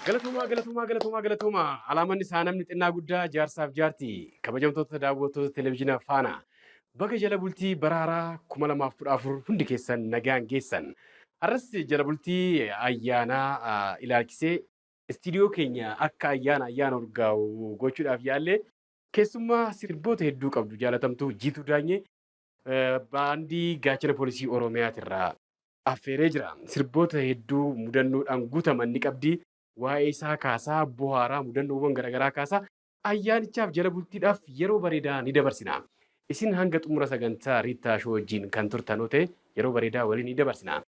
Galatuma. Alaamanni isaa namni xinnaa guddaa jaarsaaf jaarti. Kabajamtoota daawwattoota televezyiinii faana. Baga jala bultii baraaraa 2014 hundi keessan nagaan geessan. Har'as jala bultii ayyaanaa ilaalchisee istiidiyoo keenya akka ayyaana urgaa'u gochuudhaaf yaallee keessummaa sirboota hedduu qabdu jaalatamtuu Jiituu Daanyee baandii gaachana poolisii Oromiyaatirraa affeeree jira. Sirboota hedduu mudannoodhaan guutaman ni qabdi. Waa'ee isaa kaasaa bu'aaraa mudannoowwan garaagaraa kaasaa ayyaanichaaf jala bultiidhaaf yeroo bareedaa ni dabarsina. Isin hanga xumura sagantaa Riittaa Shoo wajjin kan turtan ta'e yeroo bareedaa waliin ni dabarsina.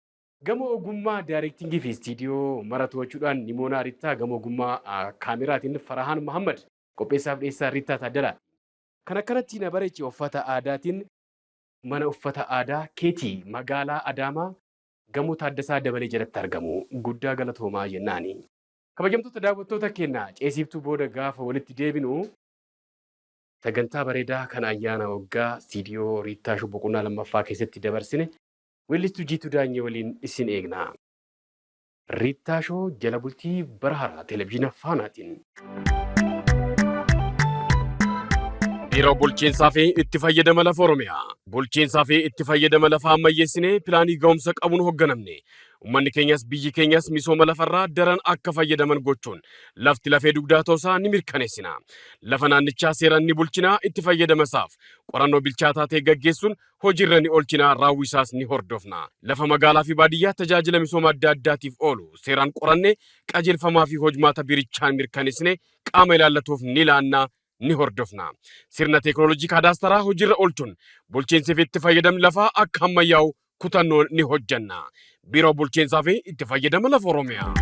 Gamoo ogummaa daayirektingii fi istiidiyoo mara to'achuudhaan Nimoonaa Riittaa gamoo ogummaa kaameraatiin Farahaan Muhammad qopheessaaf dhiyeessaa Riittaa Taaddalaa. Kan akkanatti na bareeche uffata aadaatiin mana uffata aadaa keetii magaalaa Adaamaa gamoo Taaddasaa Dabalee jalatti argamu guddaa galatoomaa jennaani. Kabajamtoota daawwattoota keenya ceesiftuu booda gaafa walitti deebinu sagantaa bareedaa kan ayyaana waggaa istiidiyoo Riittaa Shoo boqonnaa lammaffaa keessatti dabarsine weellistuu Jiituu Daanyee waliin isin eegna. Riittaa Shoo jala bultii bara haaraa televezyiina faanaatiin. Biiroo bulchiinsaa fi itti fayyadama lafa Oromiyaa. Bulchiinsaa fi itti fayyadama lafa ammayyeessinee pilaanii ga'umsa qabuun hoogganamne. Uummanni keenyas biyyi keenyas misooma lafarraa daran akka fayyadaman gochuun lafti lafee dugdaa ta'uusaa ni mirkaneessina. Lafa naannichaa seeraan ni bulchinaa itti fayyadamasaaf qorannoo bilchaataa ta'e gaggeessuun hojiirra ni oolchinaa raawwisaas ni hordofna. Lafa magaalaa fi baadiyyaa tajaajila misooma adda addaatiif oolu seeraan qorannee qajeelfamaa fi hojmaata biirichaan mirkaneessine qaama ilaallatuuf ni laannaa. Ni hordofna. Sirna teekinooloojii kaadaastaraa hojiirra oolchuun bulchiinsi fi itti fayyadamni lafaa akka ammayyaa'u kutannoo ni hojjanna. Biiroo bulchiinsaa fi itti fayyadama lafa Oromiyaa.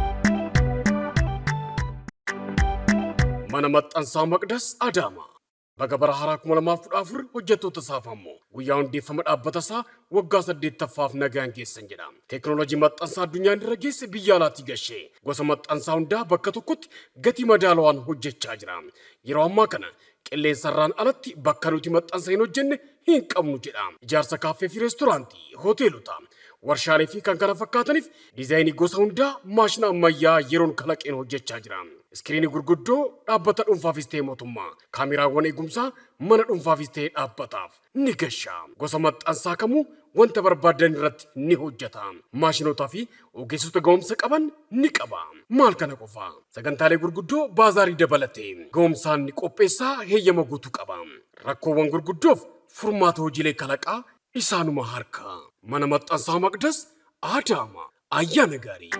Mana maxxansaa Maqdas Adaamaa. Baga bara haaraa 2014 hojjettoota isaaf ammoo guyyaa hundeeffama dhaabbata isaa waggaa 8ffaaf nagaan geessan jedha. Teekinooloojii maxxansaa addunyaan irra geesse biyya alaatti gashee gosa maxxansaa hundaa bakka tokkotti gatii madaalawaan hojjechaa jira. Yeroo ammaa kana qilleensarraan alatti bakka nuti maxxansa hin hojjenne hin qabnu jedha. Ijaarsa kaaffee fi reestooraantii, hoteelota, warshaalee fi kan kana fakkaataniif diizaayinii gosa hundaa maashina ammayyaa yeroon kalaqeen hojjechaa jira. Iskiriinii gurguddoo dhaabbata dhuunfaafis ta'e mootummaa, kaameraawwan eegumsaa mana dhuunfaafis ta'e dhaabbataaf ni gasha. Gosa maxxansaa kamuu wanta barbaadan irratti ni hojjeta. Maashinotaa fi ogeessota ga'umsa qaban ni qaba. Maal kana qofa? Sagantaalee gurguddoo baazaarii dabalatee ga'umsaan ni qopheessaa heeyyama guutuu qaba. Rakkoowwan gurguddoof furmaata hojiilee kalaqaa isaanuma harka. Mana maxxansaa Maqdas Adaamaa. Ayyaana gaarii.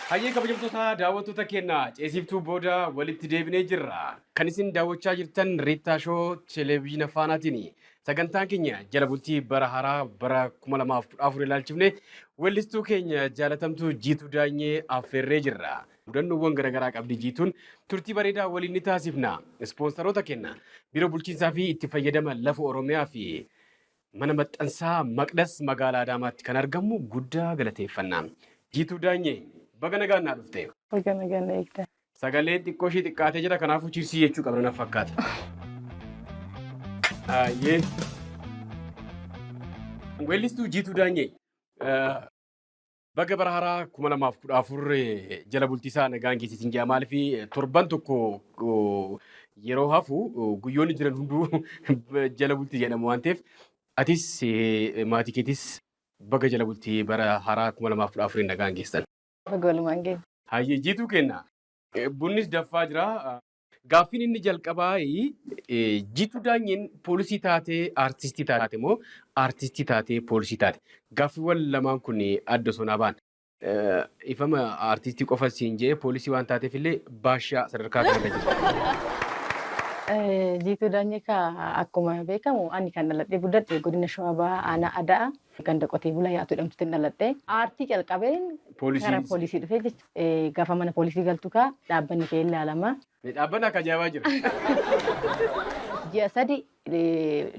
Hayyee kabajamtoota daawwattoota keenya ceesiftuu booda walitti deebinee jirra. Kan isin daawwachaa jirtan Riittaa Shoo televezyiina faanaatiin. Sagantaan keenya jala bultii bara haaraa bara 2014 ilaalchifne weellistuu keenya jaalatamtuu Jiituu Daanyee affeerree jirra. Mudannoowwan garaagaraa qabdi Jiituun turtii bareedaa waliin ni taasifna. Ispoonsaroota keenya biiroo bulchiinsaa fi itti fayyadama lafa Oromiyaa fi mana maxxansaa Maqdas magaalaa Adaamaatti kan argamu guddaa galateeffanna. Jiituu Daanyee. Baga nagaan naa dhufte. Baga nagaan eegda. Sagalee xiqqoo ishee xiqqaatee jira kanaafuu chiirsii jechuu qabna na fakkaata. Ayyee. Weellistuu Jiituu Daanyee. Baga bara haaraa 2014 jala bultii isaa nagaan geessisin jedha maaliif torban tokko yeroo hafu guyyoonni jiran hunduu jala bultii jedhamu waan ta'eef atis maatii keetis baga jala bultii bara haaraa 2014 nagaan geessan. Walumaan geenya. Hayyee Jiituu kenna. Bunnis daffaa jira. Gaaffiin inni jalqabaa Jiituu Daanyeen poolisii taatee aartistii taate moo aartistii taatee poolisii taate? Gaaffiiwwan lamaan kun adda sonaa ba'an. Ifama aartistii qofa siin jee poolisii waan taateef illee baashaa sadarkaa kanarra jira. Jiituu Daanyee akkuma beekamu ani kan dhaladhee guddadhe godina Shawaa Bahaa aanaa Adaa ganda qotee bulaa yaa'atu jedhamtutti dhaladhee aartii calqabeen gara poolisii dhufee jechuudha. Gaafa mana poolisii galtu dhaabbanni kee ilaalama. Dhaabbanni akka ajaa'ibaa jira. Ji'a 3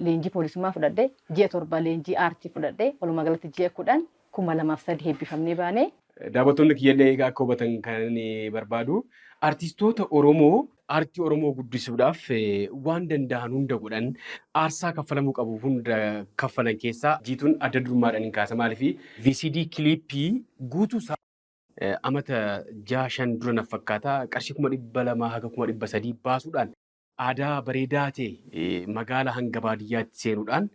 leenjii poolisummaa fudhadhee ji'a 7 leenjii aartii fudhadhee walumaa galatti ji'a 10 2003 heebbifamnee baane. Daawwattoonni kiyyaallee akka hubatan kan barbaadu artistoota Oromoo aartii Oromoo guddisuudhaaf waan danda'an hunda godhan aarsaa kaffalamuu qabu hunda kaffalan keessaa jiituun adda durummaadhaan hin kaasa. Maaliif VCD kiliippii guutuu amata 6-5 dura na fakkaata qarshii 200 haga 300 baasuudhaan aadaa bareedaa ta'e magaalaa hanga baadiyyaatti seenuudhaan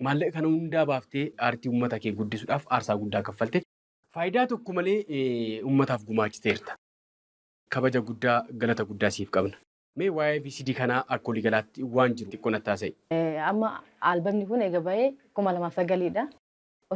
maallaqa kana hundaa baaftee aartii uummata kee guddisuudhaaf aarsaa guddaa kaffalte faayidaa tokko malee uummataaf gumaachiteerta. Kabaja guddaa galata guddaa siif qabna. Mee waa'ee VCD kanaa akka walii galaatti waan jiru xiqqoo natti haasa'i. Amma albamni kun egaa bahee 2009dha.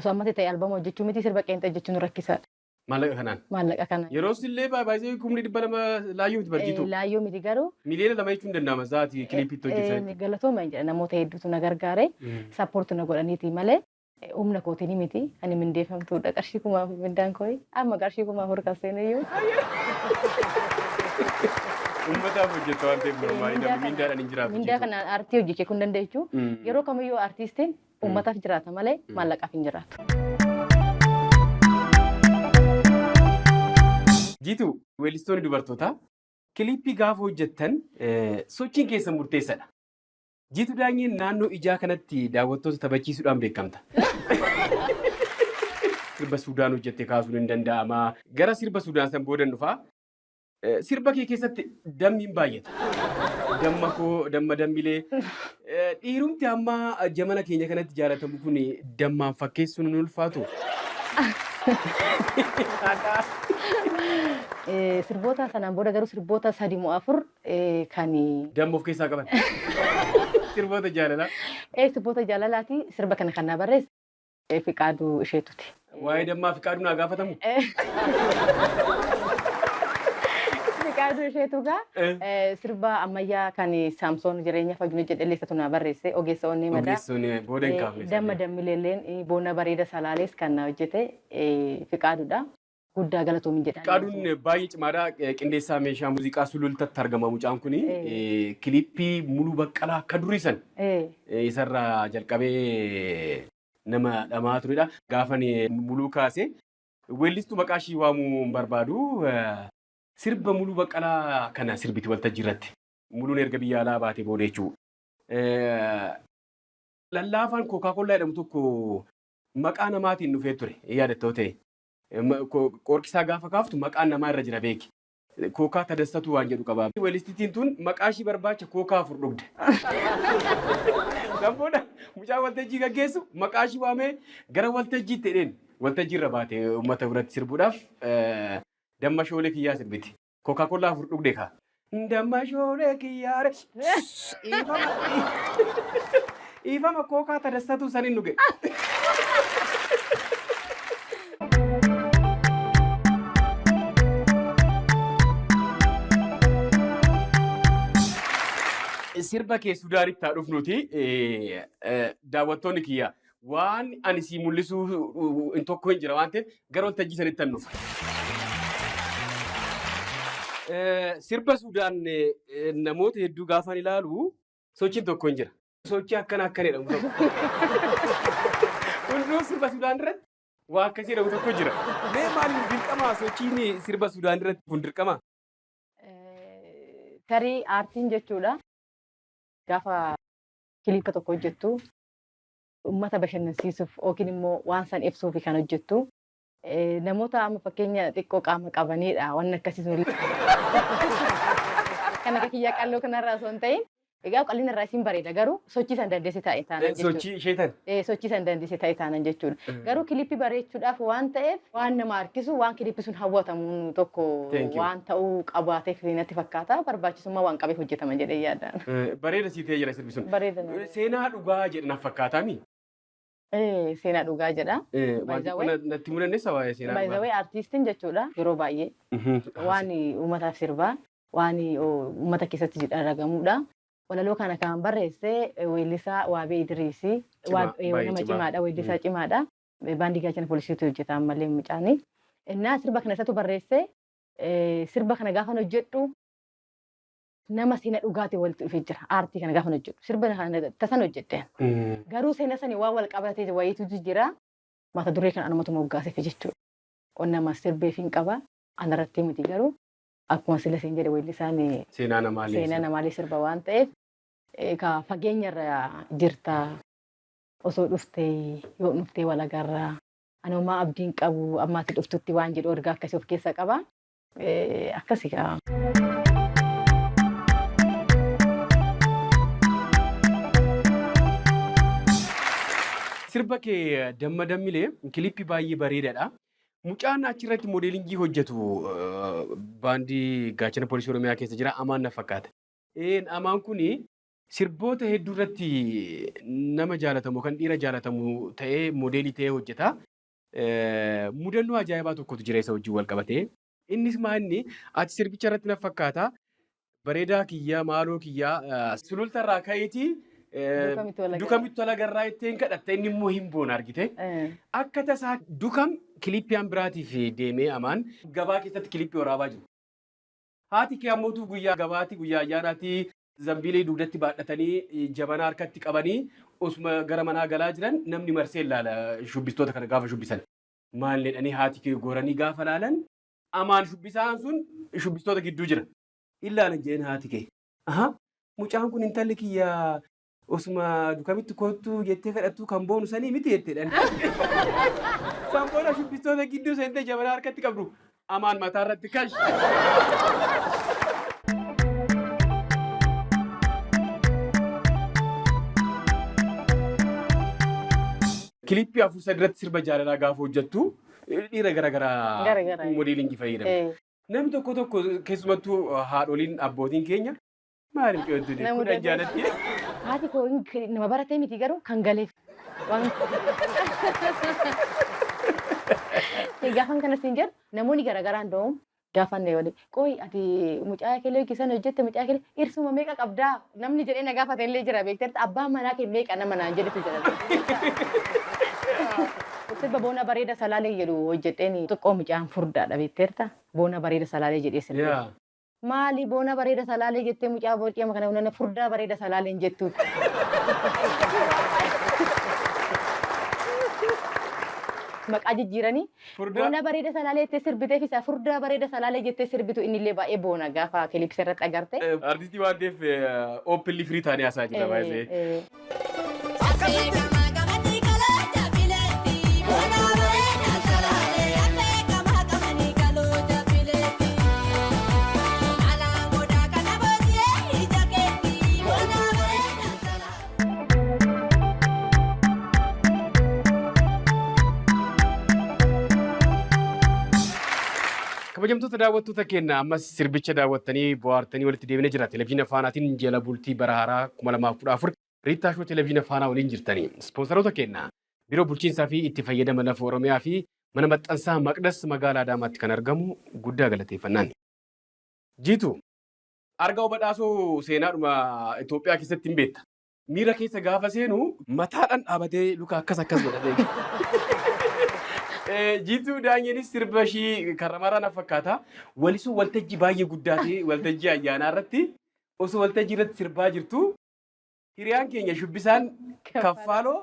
Osoo ammatti ta'e albama hojjechuu miti sirba qeenxee hojjechuun rakkisaadha. Maallaqa kanaan? Maallaqa kanaan. Yeroo illee baay'ee 200 laayyoo miti barjiitu. Laayyoo miti garuu. Miliyoona 2 jechuun danda'ama zaati kiliipiitti hojjetan. Galatooma hin jedha namoota hedduutu na gargaare sappoortu na godhaniiti malee. Humna kootiin miti ani mindeeffamtuudha qarshii 1000 mindaan kooyi amma qarshii 1000 kasseeneyyuu. Uummataaf hojjeta waan ta'eef normaalidha mindaadhaan hin jiraatu. Mindaa kana aartii hojjechuu kun dandeechuu yeroo kamiyyuu aartistiin uummataaf jiraata malee maallaqaaf hin jiraatu. Jiitu weellistoonni dubartootaa kiliippii gaafa hojjettan sochiin keessan murteessaadha. Jiitu Daanyeen naannoo ijaa kanatti daawwattoota taphachiisuudhaan beekamta. Sirba Suudaan hojjettee kaasuun hin danda'ama. Gara sirba Suudaan san boodan dhufaa. Sirba kee keessatti dammiin baay'ata. Damma koo damma dammilee. Dhiirumti amma jamana keenya kanatti jaalatamu kun dammaan fakkeessuun hin ulfaatu. Sirboota sanaan booda garuu sirboota 3-4 kan damma of keessaa qaban. Sirboota jaalalaa. Sirboota jaalalaati sirba kana kan na barreesse Fiqaaduu Isheetuuti. Waa'ee dammaa Fiqaaduu naa gaafatamu. Fiqaaduu Isheetuugaa sirba ammayyaa kan Saamsoon jireenya fayyina jedheleessatu na barreesse ogeessa onnee madaa. Ogeessoon booda hin kaafne. Damma dammileelleen boona bareeda salaalees kan na hojjete Fiqaaduudha. Guddaa galatoomin jedhan. Fiqaaduun baay'ee cimaadha. Qindeessaa meeshaa muuziqaa sulultatti argama mucaan kuni. Kiliippii Muluu Baqqalaa akka duriisan isarraa jalqabee nama dhamaa turedha. Gaafan Muluu kaase weellistuu maqaa ishii waamuu hin barbaadu. Sirba Muluu Baqqalaa kana sirbiti waltajjii irratti. Muluun erga biyya alaa baatee booda jechuudha. Lallaafaan Kookaa-Kollaa jedhamu tokko maqaa namaatiin dhufee ture yaadattoo ta'e. Qorkisaa gaafa kaaftu maqaan namaa irra jira beeki. Kookaa Tadassatu waan jedhu qaba. Weellistittiin tun maqaa ishii barbaacha Kookaa 4 dhugde. Lamboodha mucaa waltajjii gaggeessu maqaa ishii waamee gara waltajjiitti hidheen waltajjii irra baate uummata biratti sirbuudhaaf damma shoolee kiyyaa sirbiti. Kookaa-Kollaa 4 dhugde kaa. Damma shoolee kiyyaare. Ifama Kookaa Tadassatu saniin dhuge. Sirba kee Suudaanitti haa dhufnuti daawwattoonni kiyya waan ani sii mul'isuu hin tokko hin jira waan ta'eef gara waltajjii sanitti hin dhufa. Sirba Suudaan namoota hedduu gaafan ilaalu sochiin tokko hin jira. Sochii akkana jedhamu tokko. Hunduu sirba Suudaan irratti waa akkasii jedhamu tokko jira. Mee maaliin dirqama sochiin sirba Suudaan irratti kun dirqama? Tarii aartiin jechuudha. Gaafa kiliipa tokko hojjettu uummata bashannansiisuuf yookiin immoo waan san ibsuuf kan hojjettu namoota amma fakkeenya xiqqoo qaama qabanidha waan akkasii sun kan akka kiyyaa qalloo kanarraa osoo hin ta'in egaa qal'ina irraa isin bareeda garuu sochii san dandeessee taa'e taanan jechuudha. Sochii isheetan? Sochii san dandeessee taa'e taanan jechuudha. Garuu kiliippii bareechuudhaaf waan ta'eef waan nama harkisu waan kiliippii sun hawwatamu tokko waan ta'uu qabaateef natti fakkaata barbaachisummaa waan qabeef hojjetama jedhee yaadaan. Bareeda sii ta'ee jira sirbi sun. Bareeda. Seenaa dhugaa jedhan fakkaataami. Seenaa dhugaa jedha. Natti mudanneessa waa'ee seenaa dhugaa. Baay'ee aartistiin jechuudha yeroo baay'ee waan uummataaf sirbaa waan uummata keessatti argamuudha. Walaloo kana kan barreesse weellisaa Waabee Idriisii nama cimaadha weellisaa cimaadha. Baandii Gaachana Poolisiitu hojjeta ammallee mucaani. Innaa sirba kana isatu barreesse sirba kana gaafa hojjedhu nama seenaa dhugaatii walitti dhufee jira. Aartii kana gaafa hojjedhu sirba kana tasan hojjedhe. Garuu seenaa sanii waan wal qabatee wayiitu jira. Mata duree kana anumatu moggaaseef jechuudha. Nama sirbeef hin qaba. Anarratti miti garuu akkuma sila siin jedhe weellisaan Seenaa namaalee sirba waan ta'eef ka fageenyarra jirta osoo dhuftee yoo dhuftee wal agarraa anuma abdiin qabu ammaatti dhuftutti waan jedhu ergaa akkasii of keessa qaba. Akkasii kaa. Sirba kee damma dammilee kilippii baay'ee bareedaadha. Mucaan achirratti moodeelingii hojjetu baandii gaachana poolisii Oromiyaa keessa jira. Amaan na fakkaata. Amaan kuni sirboota hedduu irratti nama jaalatamu kan dhiira jaalatamu ta'ee moodeelii ta'ee hojjeta. Mudannoo ajaa'ibaa tokkotu jira isa wajjin wal qabatee. Innis maanni ati sirbicha irratti na fakkaata. Bareedaa kiyyaa maaloo kiyyaa sulultarraa ka'eetii dukamitti tola garraa ittiin kadhatta inni immoo hin boona argite. Akka tasaa dukam kilippiyaan biraatiif deemee Amaan gabaa keessatti kilippii waraabaa jiru. Haati kee ammootu guyyaa gabaatti guyyaa ayyaanaatti zambiilee dugdatti baadhatanii jabanaa harkatti qabanii osuma gara manaa galaa jiran namni marsee ilaala shubbistoota kana gaafa shubbisan. Maal jedhanii haati kee goranii gaafa laalan Amaan shubbisaan sun shubbistoota gidduu jira. Ilaalan jeen haati kee. Mucaan kun intalli kiyyaa osuma dukamitti kootu jettee kadhattu kan boonu sanii miti jetteedhaan. Samboona shubbistoota gidduu seentee jabanaa harkatti qabdu. Amaan mataa irratti kash. Kilippii afur sadiirratti sirba jaalalaa gaafa hojjettu dhiira garaagaraa moodeelingii fayyadamu. Namni tokko tokko keessumattuu haadholiin abbootiin keenya maaliif qe'ootu kudhan jaalatti? Haati koo nama baratee miti garuu kan galeef. Gaafan kana siin jedhu namoonni garaagaraan doomu gaafanne wali qooyi ati mucaa keelee kisan hojjette mucaa keelee irsuma meeqa qabdaa namni jedhee na gaafate illee jira beekteerti abbaan manaa kee meeqa nama naan jedhetu jira. Sirba boona bareeda salaalee jedhu hojjedheen xiqqoo mucaan furdaadha beekteerta boona bareeda salaalee jedhee sirba. Maali boona bareeda salaalee jettee mucaa boociyama kana hunana furdaa bareeda salaalee jettu. Maqaa jijjiiranii boona bareeda salaalee jettee sirbiteef isa furdaa bareeda salaalee jettee sirbitu innillee baay'ee boona gaafa kilipsii irratti agarte. Artistii waan ta'eef oopilli firii taanee haasaa jira baay'ee. Kabajamtoota daawwattoota keenya ammas sirbicha daawwattanii bohaartanii walitti deebinee jira. Televezyiina Faanaatiin jala bultii bara haaraa 2014 Riittaa Shoo televezyiina Faanaa waliin jirtanii. Ispoonsaroota keenya Biiroo Bulchiinsaa fi itti fayyadama lafa Oromiyaa fi mana maxxansaa Maqdas magaalaa Adaamaatti kan argamu guddaa galateeffannaan. Jiitu argaa badhaasoo seenaadhuma Itoophiyaa keessatti hin beekta. Miira keessa gaafa seenu mataadhaan dhaabatee luka akkas godhatee. Jiituu daanyenis sirba ishii karramarraa na fakkaata. Walisuu waltajjii baay'ee guddaa ta'e waltajjii ayyaanaa irratti osoo waltajjii irratti sirbaa jirtu hiriyaan keenya shubbisaan kaffaaloo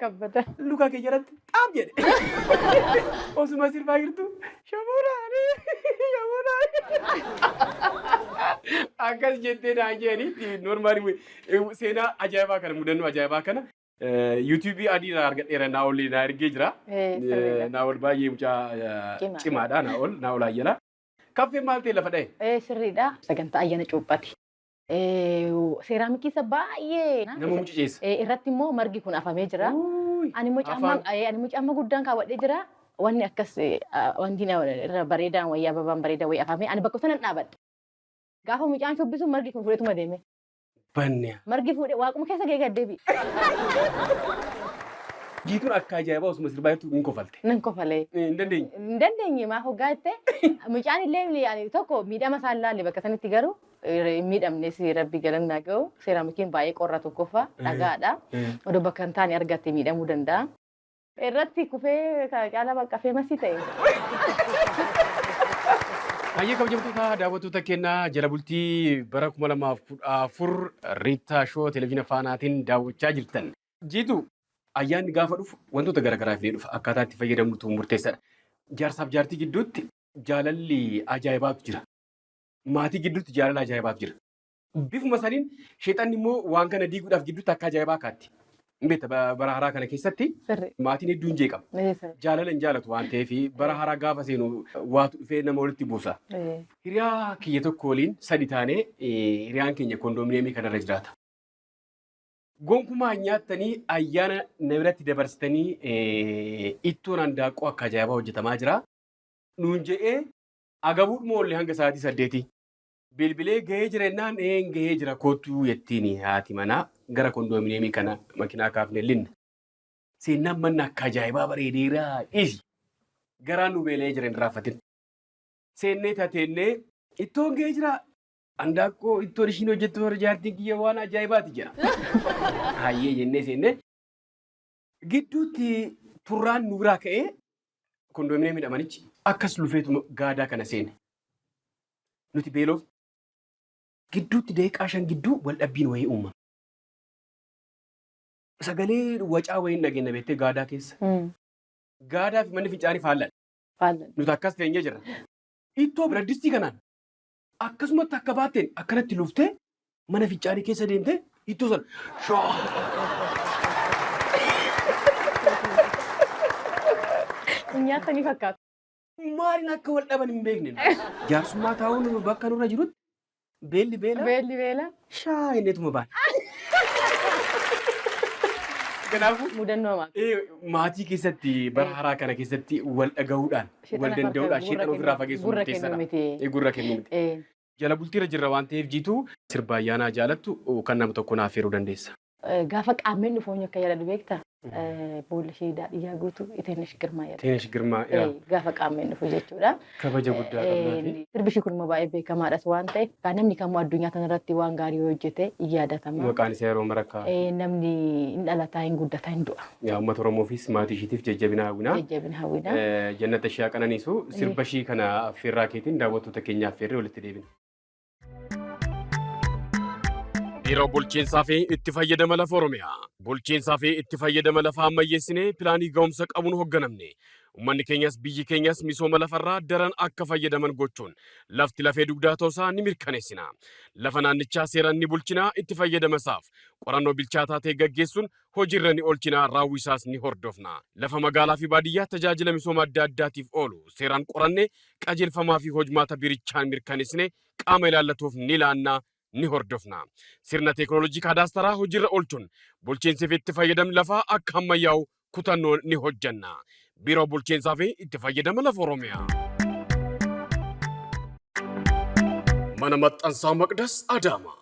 luka keenya irratti xaam jedhe. Osuma sirbaa jirtu shamuudhaan. Akkas jettee naan jedhanii noormaali seenaa ajaa'ibaa kana mudannoo ajaa'ibaa kana. YouTube adiirraa argadheera naa'ol na ergee jira. Naa'ol baay'ee mucaa cimaadha naa'ol ayyala. Kaffee maal ta'e lafa dha'e? Sirriidha. Sagantaa ayyaana cuuphaati. Seeraamikii isa baay'ee nama muciceessa. Irratti immoo margi kun afamee jira. Ani mucaa guddaan kaawwadhee jira. Wanni akkas wanti irra bareedaan wayyaa babaan bareedaa wayii afamee ani bakka sanan dhaabadhe. Gaafa mucaan shubbisu margi kun fudhatuma deeme. Margi fuudhee waaquma keessa geegga deebi. Jiituun akka ajaa'ibaa osuma sirbaa jirtu hin kofalte. Nan kofalee. Hin dandeenye. Hin dandeenye maa hoggaa jettee mucaan illee tokko miidhama isaan laalle bakka sanitti garuu miidhamnes rabbi galannaa ga'u seeraamikiin baay'ee qorra tokkoffaa dhagaadha. Odoo bakka hin taane argatte miidhamuu danda'a. Irratti kufee caalaa bakka feemasii ta'e. Hayyee kabajamtoota daawwattoota keenya jala bultii bara 2014 Riittaa Shoo televezyiina Faanaatiin daawwachaa jirtan. Jiitu ayyaanni gaafa dhufu wantoota garaagaraa fidee dhufa akkaataa itti fayyadamnutu murteessaadha. Jaarsaaf jaartii gidduutti jaalalli ajaa'ibaatu jira. maatii gidduutti jaalala ajaa'ibaatu jira. Bifuma saniin sheexanni immoo waan kana diiguudhaaf gidduutti akka ajaa'ibaa kaatti. Beekta bara haaraa kana keessatti maatiin hedduun jeeqama. Jaalala hin jaalatu waan ta'eef bara haaraa gaafa seenu waatu dhufee nama walitti buusa. Hiriyaa kiyya tokko waliin sadi taanee hiriyaan keenya kondominiyeemii kanarra jiraata. Gonkumaa nyaattanii ayyaana na biratti dabarsitanii ittoon handaaqoo akka ajaa'ibaa hojjetamaa jira. Nuun jedhee agabuudhuma oollee hanga sa'aatii 8. Bilbilee gahee jira jennaan gahee jira kootuu jettiin haati manaa gara kondominiyeemii kana makiinaa kaafnee linna. Seenaan manni akka ajaa'ibaa bareedeeraa dhiisi. Garaan nu beela'ee jira hin raaffatin. Seennee tateennee ittoon gahee jira. Handaaqqoo ittoon ishiin hojjettu warra jaartiin kiyya waan ajaa'ibaati jira. Hayyee jennee seennee gidduutti turraan nu biraa ka'ee kondominiyeemii dhamanichi akkas lufeetuma gaadaa kana seene. Nuti beeloof gidduutti daqiiqaa 5 gidduu wal dhabbiin wayii uumama. Sagalee wacaa wayiin dhageenya beektee gaadaa keessa. Gaadaa fi manni fincaanii faallan. Nuti akkas teenyee jirra. Ittoo biraddistii kanaan akkasumatti akka baatteen akkanatti luftee mana fincaanii keessa deemtee ittoo sana nyaatanii fakkaatu. Maaliin akka wal dhaban hin beekne. Jaarsummaa taa'uun bakka nurra jirutti beelli beela. Beelli beela. Shaayineetuma baana. Kanaafuu mudannoo maatii keessatti bara haaraa kana keessatti wal dhagahuudhaan wal danda'uudhaan sheexan ofirraa fageessuun murteessaadha. Gurra kennuu miti. Jala bultiirra jirra waan ta'eef jiituu sirba ayyaanaa jaalattu kan nama tokko naaf heeruu dandeessa. Gaafa qaammeen dhufoon akka yaadadu beektaa? Boolla ishee daadhiyyaa guutuu Iteenesh Girmaa jedhama. Iteenesh Girmaa gaafa qaammeen dhufu jechuudha. Kabaja guddaa qabnaafi. Sirbi ishii kun immoo baay'ee beekamaadhas waan ta'eef kan namni kamuu addunyaa kanarratti waan gaarii hojjete in yaadatama. Maqaan isaa yeroo marakkaa. Namni hin dhalataa hin guddataa hin du'a. Uummata Oromoofis maatii ishiitiif jajjabina hawwinaa. Jajjabina hawwinaa. Jannata ishee qananiisu sirba ishii kana affeerraa keetiin daawwattoota keenyaaf affeerree walitti deebina. Biiroo bulchiinsaa fi itti fayyadama lafa Oromiyaa. Bulchiinsaa fi itti fayyadama lafa ammayyeessinee pilaanii ga'umsa qabuun hoogganamne. Uummanni keenyas biyyi keenyas misooma lafarraa daran akka fayyadaman gochuun lafti lafee dugdaa ta'uusaa ni mirkaneessina. Lafa naannichaa seeraan ni bulchinaa itti fayyadamasaaf qorannoo bilchaataa ta'e gaggeessuun hojiirra ni oolchinaa raawwisaas ni hordofna. Lafa magaalaa fi baadiyyaa tajaajila misooma adda addaatiif oolu seeraan qorannee qajeelfamaa fi hojmaata biirichaan mirkaneessine qaama ilaallatuuf ni laannaa. Ni hordofna. Sirna teekinooloojii kaadaastaraa hojiirra oolchuun bulchiinsi fi itti fayyadamni lafaa akka ammayyaa'u kutannoo ni hojjanna. Biiroo bulchiinsaa fi itti fayyadama lafa Oromiyaa. Mana maxxansaa Maqdas Adaama.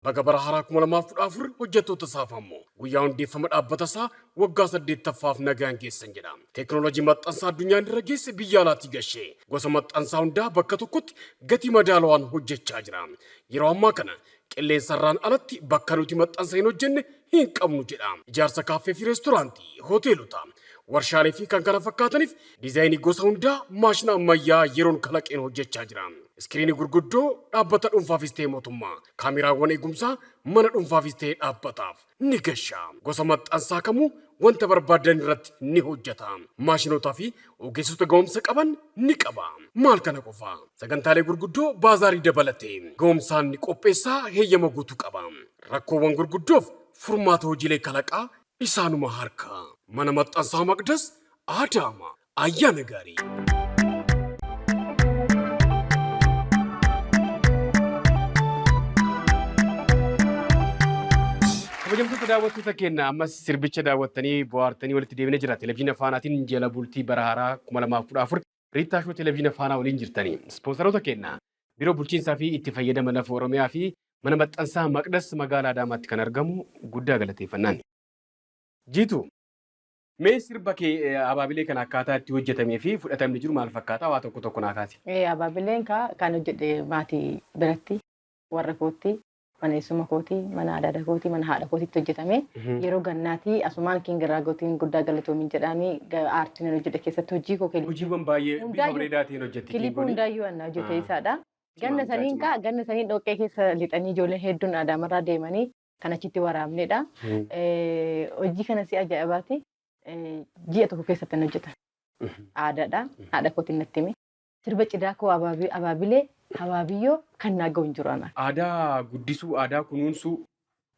Baga bara haaraa 2014 hojjettoota saafamu. Guyyaa hundeeffama dhaabbata isaa waggaa 8ffaaf nagaan geessan jedha. Teekinooloojii maxxansaa addunyaan irra geesse biyya alaatti gashee gosa maxxansaa hundaa bakka tokkotti gatii madaalawaan hojjechaa jira. Yeroo ammaa kana qilleensarraan alatti bakka nuti maxxansa hin hojjenne hin qabnu jedha. Ijaarsa kaaffee fi reestooraantii, hoteelota, warshaalee fi kan kana fakkaataniif diizaayinii gosa hundaa maashina ammayyaa yeroon kalaqeen hojjechaa jira. Iskiriinii gurguddoo dhaabbata dhuunfaafis ta'e mootummaa, kaameraawwan eegumsaa mana dhuunfaafis ta'e dhaabbataaf ni gasha. Gosa maxxansaa kamuu wanta barbaadan irratti ni hojjeta. Maashinotaa fi ogeessota ga'umsa qaban ni qaba. Maal kana qofa? Sagantaalee gurguddoo baazaarii dabalatee ga'umsaan ni qopheessaa heeyyama guutuu qaba. Rakkoowwan gurguddoof furmaata hojiilee kalaqaa isaanuma harka. Mana maxxansaa Maqdas Adaama. Ayyaana gaarii. Kabajamtoota daawwattoota keenya ammas sirbicha daawwattanii bohaartanii walitti deebinee jira. Televezyiina Faanaatiin jala bultii bara haaraa 2014 Riittaa Shoo televezyiina Faanaa waliin jirtanii. Ispoonsaroota keenya biiroo bulchiinsaa fi itti fayyadama lafa Oromiyaa fi mana maxxansaa Maqdas magaalaa Adaamaatti kan argamu guddaa galateeffannaan. Jiitu mee sirba kee abaabilee kan akkaataa itti hojjetamee fi fudhatamni jiru maal fakkaata? Waa tokko tokko naa kaasi. Abaabileen kan hojjedhe maatii biratti warra kootti. Mana eessuma kootii, mana aadaa kootii, mana haadha kootiitti hojjetame. Yeroo gannaatii asumaan kingiraa gootiin guddaa galatoomin jedhaanii aartiin hojjete keessatti hojii koo kennu. Hojiiwwan baay'ee bifa bareedaa ta'een hojjetti. Kilipii hundaayyuu anna hojjete isaadha. Ganna saniin dhoqqee keessa lixanii ijoolleen hedduun Adaamarraa deemanii kan achitti waraabnedha. Hojii kana si ajaa'ibaati. Ji'a tokko keessatti hojjetan. Aadaadha. Haadha kootiin natti hime. sirba cidhaa koo abaabilee abaabiyyoo kan naaga'u hin jiru ana. Aadaa guddisuu, aadaa kunuunsuu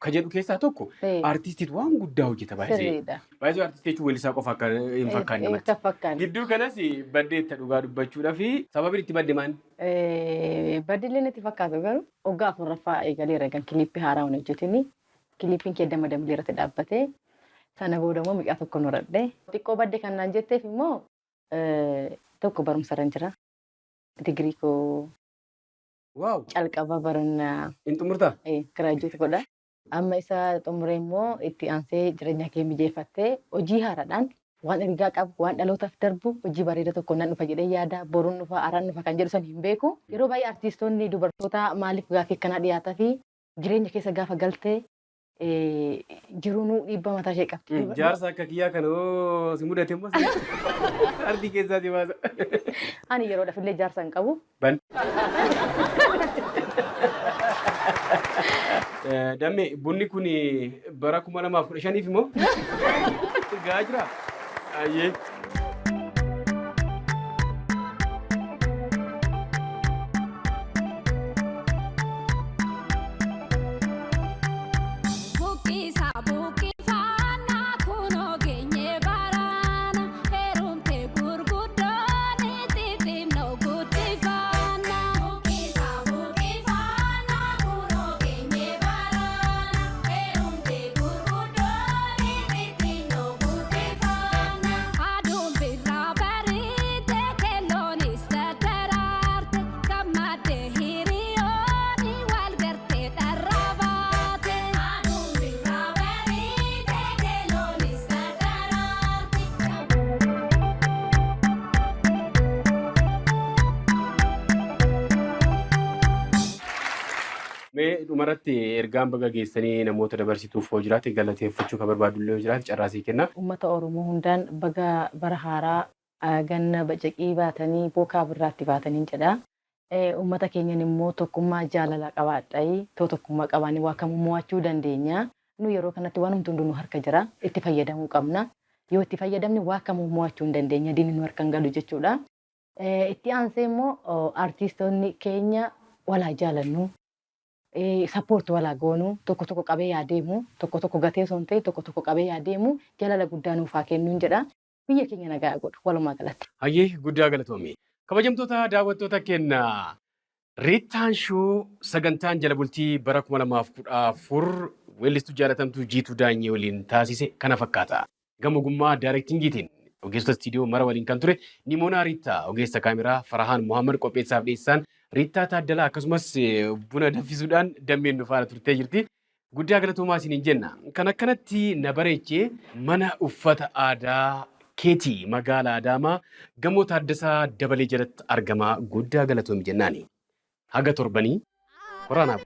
kan jedhu keessaa tokko artistiit waan guddaa hojjeta baay'ee. Sirriidha. Baay'ee artistii jechuun weellisaa qofa akka hin fakkaanne namatti. Akka fakkaanne. Gidduu kanas baddeetta dhugaa dubbachuudhaa fi sababiin itti badde maali? Baddileen itti fakkaatu garuu waggaa 4ffaa eegaleera kan kiliippii haaraa hin hojjetini. Kiliippiin kee dammadamlee irratti dhaabbatee sana booda immoo miqaa tokko nuradhe. Xiqqoo badde kan naan jetteef immoo tokko barumsa irra jira. Digirii koo calqaba barannaa. In xumurtaa? Giraajuuti godha. Amma isa xumuree immoo itti aansee jireenya kee mijeeffattee hojii haaraadhaan waan ergaa qabu waan dhalootaaf darbu hojii bareeda tokko nan dhufa jedhee yaada boruun dhufa araan dhufa kan jedhu san hin beeku. Yeroo baay'ee artiistoonni dubartoota maaliif gaaffii akkanaa dhiyaataa fi jireenya keessa gaafa galtee jiruunuu dhiibbaa mataa ishee qabdi. Jaarsa akka kiyyaa kana si mudate immoo ardii keessaa si baasa. Ani yeroodhaaf illee jaarsa hin qabu. Dammee bunni kun bara 2015 immoo gaa jira. Ayyee. Mee dhumarratti ergaan baga geessanii namoota dabarsituuf hoo jiraate galateeffachuu kan barbaadullee hoo jiraate carraasii kenna. Uummata Oromoo hundaan baga bara haaraa ganna bacaqii baatanii bookaa birraatti baatanii jedha. Uummata keenyan immoo tokkummaa jaalala qabaadhaa tokkummaa qabaanii waa kamuu mo'achuu dandeenya. Nu yeroo kanatti waan hunduu nu harka jira itti fayyadamuu qabna. Yoo itti fayyadamne waa kamuu mo'achuu hin dandeenya diinni nu harka hin galu jechuudha. Itti aansee immoo artiistoonni keenya walaa jaalannu. Sappoorti walaa goonu tokko qabee yaadeemu tokko gatee osoo hin ta'in tokko qabee yaadeemu jaalala guddaa nuuf haa kennuun jedha. Biyya keenya nagaa godhu walumaa galatti. Hayyee guddaa galatoomii. Kabajamtoota daawwattoota keenya Riittaan Shoo sagantaan jala bultii bara 2014 weellistuu jaalatamtuu Jiituu Daanyee waliin taasise kana fakkaata. Gama ogummaa daayirektingiitiin ogeessota istiidiyoo mara waliin kan ture Nimoonaa Riittaa ogeessa kaameraa Farahaan Muhammad qopheessaaf dhiyeessaan Riittaa Taaddalaa akkasumas buna danfisuudhaan dammeen nu faana turtee jirti. Guddaa galatoomaa isiniin jenna. Kan akkanatti na bareechee mana uffata aadaa keetii magaalaa Adaamaa gamoo Taaddasaa Dabalee jalatti argamaa guddaa galatoomi jennaani. Haga torbanii waraanaaf.